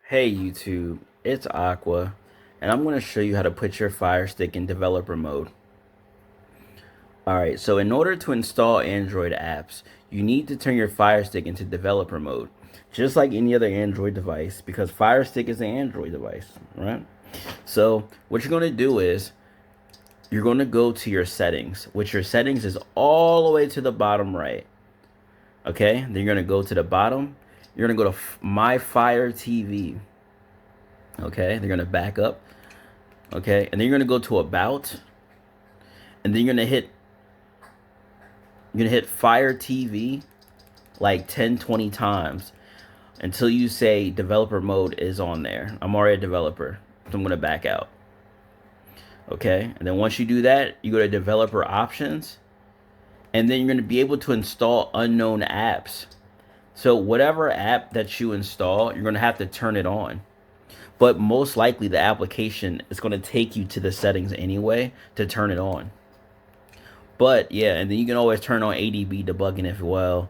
Hey YouTube, it's Aqua, and I'm going to show you how to put your Firestick in developer mode. Alright, so in order to install Android apps, you need to turn your Firestick into developer mode, just like any other Android device, because Firestick is an Android device, right? So what you're going to do is, you're going to go to your settings, which your settings is all the way to the bottom right. Okay, then you're going to go to the bottom, you're going to go to My Fire TV. Okay, they're going to back up. Okay, and then you're gonna go to about, and then you're gonna hit Fire TV like 10, 20 times until you say developer mode is on there. I'm already a developer, so I'm gonna back out. Okay, and then once you do that, you go to developer options, and then you're gonna be able to install unknown apps. So whatever app that you install, you're gonna have to turn it on. But most likely the application is gonna take you to the settings anyway to turn it on. But yeah, and then you can always turn on ADB debugging as well.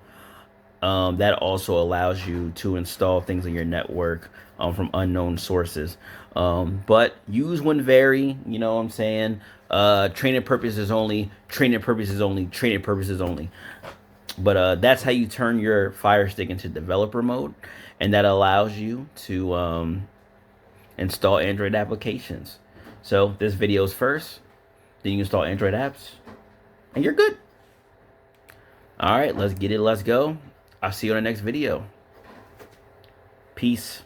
That also allows you to install things on your network from unknown sources. But use when vary, you know what I'm saying? Training purposes only, training purposes only, training purposes only. But that's how you turn your Fire Stick into developer mode. And that allows you to install Android applications. So this video is first, then you install Android apps, and you're good. All right, let's get it. Let's go. I'll see you on the next video. Peace.